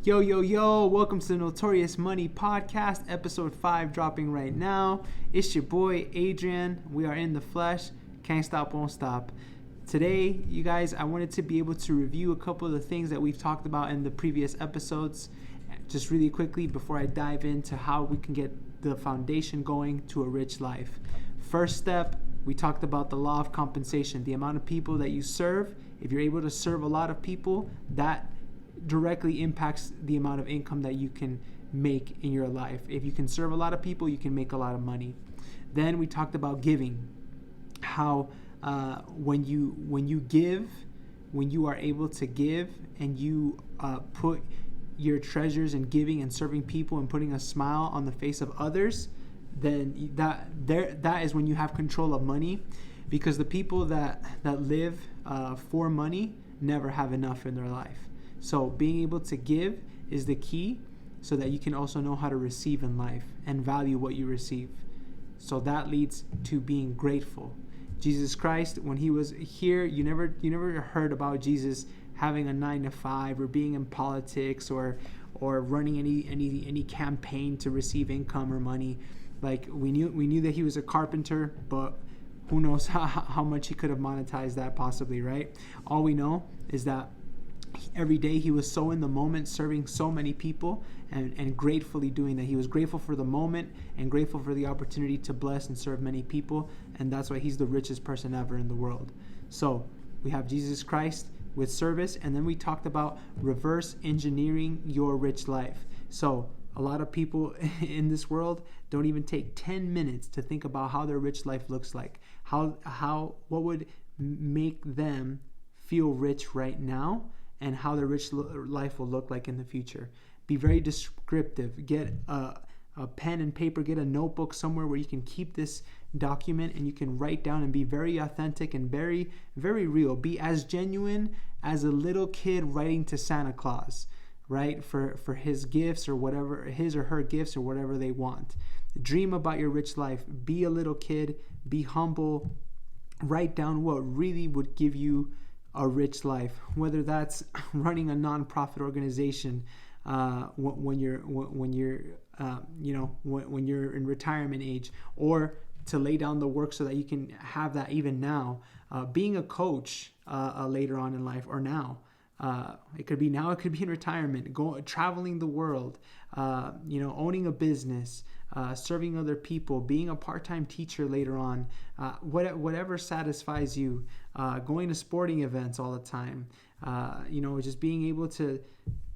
Yo, yo, yo, welcome to the Notorious Money Podcast, episode 5 dropping right now. It's your boy, Adrian. We are in the flesh. Can't stop, won't stop. Today, you guys, I wanted to be able to review a couple of the things that we've talked about in the previous episodes. Just really quickly before I dive into how we can get the foundation going to a rich life. First step, we talked about the law of compensation. The amount of people that you serve, if you're able to serve a lot of people, that directly impacts the amount of income that you can make in your life. If you can serve a lot of people, you can make a lot of money. Then we talked about giving, how when you give, when you are able to give and you put your treasures in giving and serving people and putting a smile on the face of others, then that is when you have control of money, because the people that live for money never have enough in their life. So being able to give is the key, so that you can also know how to receive in life and value what you receive. So that leads to being grateful. Jesus Christ, when he was here, you never heard about Jesus having a 9-to-5 or being in politics or running any campaign to receive income or money. Like we knew that he was a carpenter, but who knows how much he could have monetized that possibly, right? All we know is that every day he was so in the moment, serving so many people and gratefully doing that. He was grateful for the moment and grateful for the opportunity to bless and serve many people, and that's why he's the richest person ever in the world. So we have Jesus Christ with service, and then we talked about reverse engineering your rich life. So a lot of people in this world don't even take 10 minutes to think about how their rich life looks like, what would make them feel rich right now, and how their rich life will look like in the future. Be very descriptive. Get a pen and paper, get a notebook somewhere where you can keep this document and you can write down and be very authentic and very, very real. Be as genuine as a little kid writing to Santa Claus, right? For his gifts or whatever, his or her gifts or whatever they want. Dream about your rich life. Be a little kid. Be humble. Write down what really would give you a rich life, whether that's running a nonprofit organization when you're in retirement age, or to lay down the work so that you can have that even now. Being a coach later on in life, or now. It could be now, it could be in retirement, traveling the world, owning a business, serving other people, being a part-time teacher later on, whatever satisfies you, going to sporting events all the time, just being able to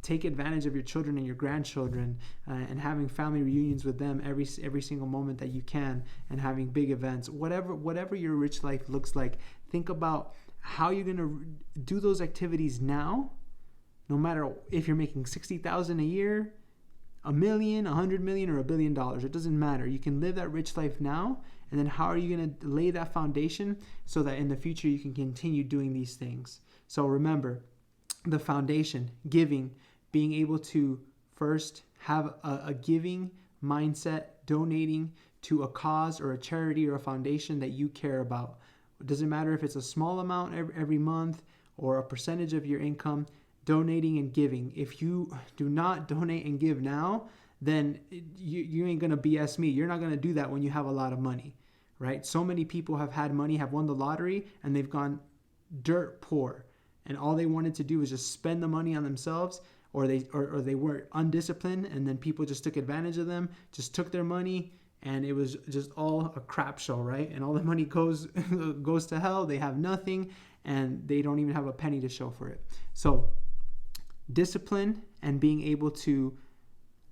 take advantage of your children and your grandchildren, and having family reunions with them every single moment that you can, and having big events, whatever your rich life looks like. Think about how you're going to do those activities now, no matter if you're making $60,000 a year, $1 million, $100 million, or $1 billion. It doesn't matter. You can live that rich life now, and then how are you going to lay that foundation so that in the future you can continue doing these things? So remember, the foundation, giving, being able to first have a giving mindset, donating to a cause or a charity or a foundation that you care about. It doesn't matter if it's a small amount every month or a percentage of your income. Donating and giving. If you do not donate and give now, then you ain't going to BS me. You're not going to do that when you have a lot of money, right? So many people have had money, have won the lottery, and they've gone dirt poor. And all they wanted to do was just spend the money on themselves, or they were undisciplined, and then people just took advantage of them, just took their money, and it was just all a crap show, right? And all the money goes to hell. They have nothing, and they don't even have a penny to show for it. So discipline and being able to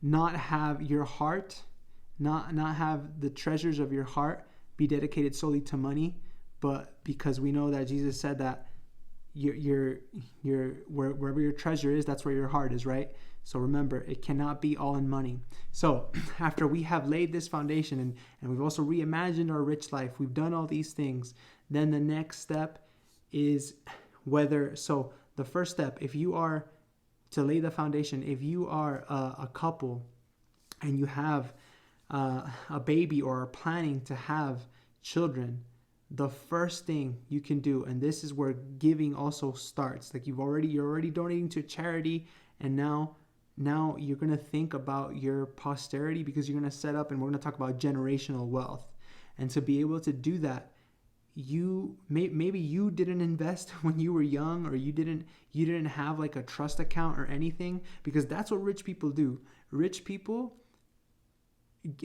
not have your heart, not have the treasures of your heart be dedicated solely to money, but because we know that Jesus said that your wherever your treasure is, that's where your heart is, right? So remember, it cannot be all in money. So after we have laid this foundation and we've also reimagined our rich life, we've done all these things, then the next step is the first step, if you are to lay the foundation, if you are a couple and you have a baby or are planning to have children, the first thing you can do, and this is where giving also starts, like you're already donating to a charity, and now now you're going to think about your posterity, because you're going to set up, and we're going to talk about generational wealth. And to be able to do that, maybe you didn't invest when you were young, or you didn't have like a trust account or anything, because that's what rich people do. Rich people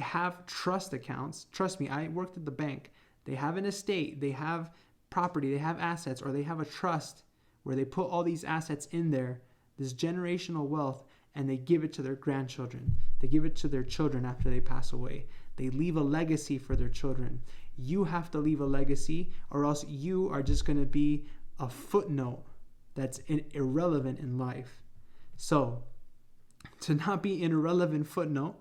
have trust accounts. Trust me, I worked at the bank. They have an estate, they have property, they have assets, or they have a trust where they put all these assets in there, this generational wealth, and they give it to their grandchildren. They give it to their children after they pass away. They leave a legacy for their children. You have to leave a legacy, or else you are just going to be a footnote that's irrelevant in life. So, to not be an irrelevant footnote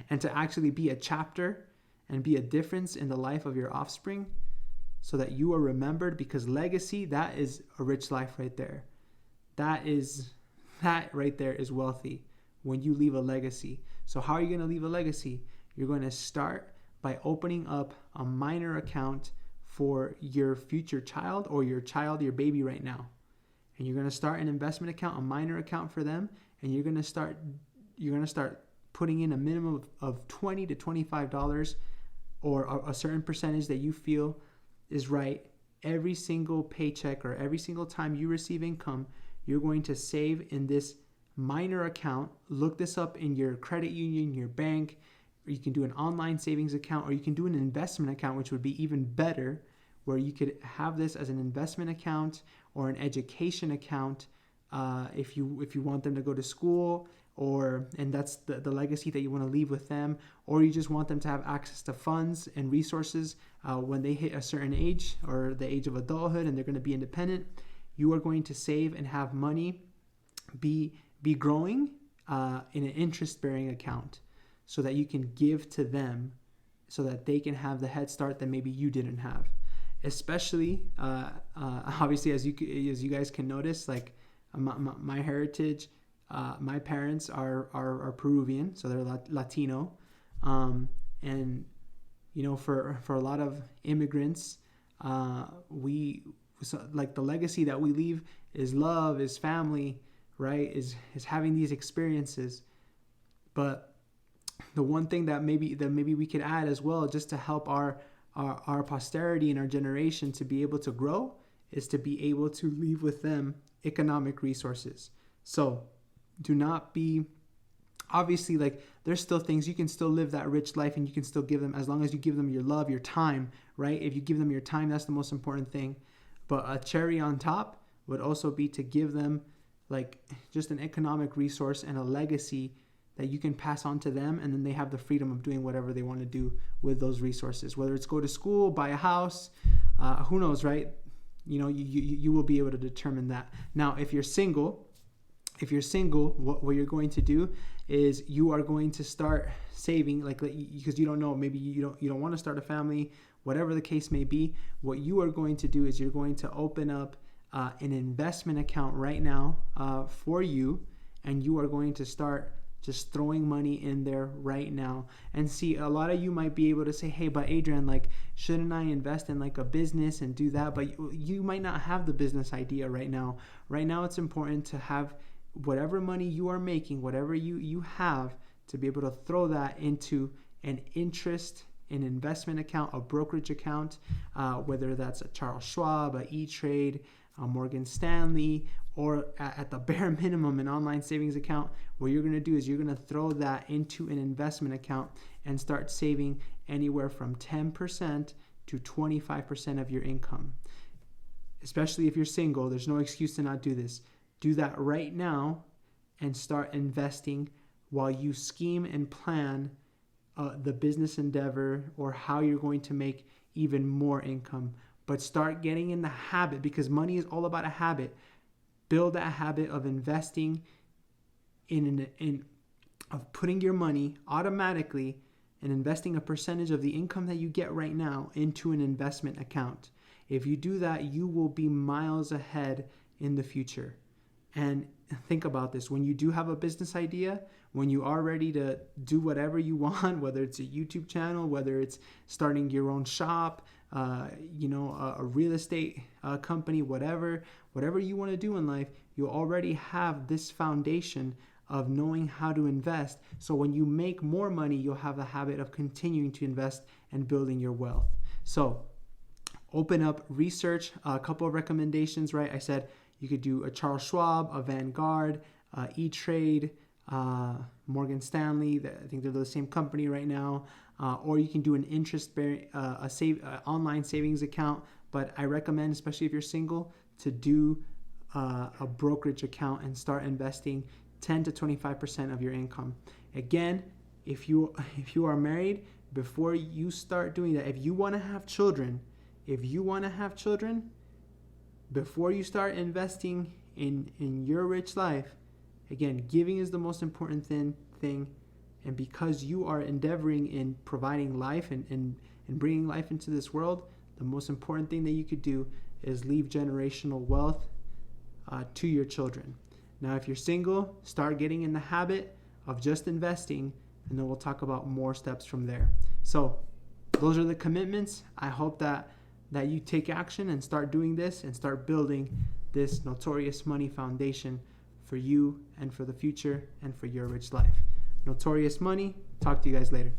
and to actually be a chapter and be a difference in the life of your offspring, so that you are remembered, because legacy, that is a rich life right there. That right there is wealthy, when you leave a legacy. So how are you going to leave a legacy? You're going to start by opening up a minor account for your future child, or your baby right now. And you're going to start an investment account, a minor account for them, and you're going to start putting in a minimum of $20 to $25, or a certain percentage that you feel is right. Every single paycheck, or every single time you receive income, you're going to save in this minor account. Look this up in your credit union, your bank, or you can do an online savings account, or you can do an investment account, which would be even better, where you could have this as an investment account or an education account, if you want them to go to school, and that's the legacy that you want to leave with them, or you just want them to have access to funds and resources when they hit a certain age, or the age of adulthood, and they're going to be independent. You are going to save and have money be growing in an interest-bearing account, so that you can give to them, so that they can have the head start that maybe you didn't have. Especially, obviously, as you guys can notice, like my heritage, my parents are Peruvian, so they're Latino, and for a lot of immigrants, like the legacy that we leave is love, is family, right? Is having these experiences. But the one thing that maybe we could add as well, just to help our posterity and our generation to be able to grow, is to be able to leave with them economic resources. So do not be, obviously, like, there's still things, you can still live that rich life, and you can still give them, as long as you give them your love, your time, right? If you give them your time, that's the most important thing. But a cherry on top would also be to give them like just an economic resource and a legacy that you can pass on to them, and then they have the freedom of doing whatever they want to do with those resources, whether it's go to school, buy a house, who knows, right? You will be able to determine that. Now, if you're single, what you're going to do is you are going to start saving, like, because you don't know, maybe you don't want to start a family, whatever the case may be. What you are going to do is you're going to open up an investment account right now for you, and you are going to start just throwing money in there right now. And see, a lot of you might be able to say, hey, but Adrian, like, shouldn't I invest in like a business and do that? But you might not have the business idea right now. Right now, it's important to have whatever money you are making, whatever you have, to be able to throw that into an investment account, a brokerage account, whether that's a Charles Schwab, a E-Trade, a Morgan Stanley, or at the bare minimum, an online savings account. What you're going to do is you're going to throw that into an investment account and start saving anywhere from 10% to 25% of your income. Especially if you're single, there's no excuse to not do this. Do that right now and start investing while you scheme and plan the business endeavor, or how you're going to make even more income. But start getting in the habit, because money is all about a habit. Build that habit of investing of putting your money automatically and investing a percentage of the income that you get right now into an investment account. If you do that, you will be miles ahead in the future. And think about this. When you do have a business idea, when you are ready to do whatever you want, whether it's a YouTube channel, whether it's starting your own shop, a real estate company, whatever you want to do in life, you already have this foundation of knowing how to invest. So when you make more money, you'll have a habit of continuing to invest and building your wealth. So open up, research. A couple of recommendations, right? I said you could do a Charles Schwab, a Vanguard, E-Trade, Morgan Stanley. I think they're the same company right now. Or you can do an interest-bearing, online savings account. But I recommend, especially if you're single, to do a brokerage account and start investing 10 to 25% of your income. Again, if you are married, before you start doing that, if you want to have children, before you start investing in your rich life, again, giving is the most important thing. And because you are endeavoring in providing life and bringing life into this world, the most important thing that you could do is leave generational wealth to your children. Now, if you're single, start getting in the habit of just investing, and then we'll talk about more steps from there. So those are the commitments. I hope that you take action and start doing this and start building this Notorious Money foundation for you and for the future and for your rich life. Notorious Money. Talk to you guys later.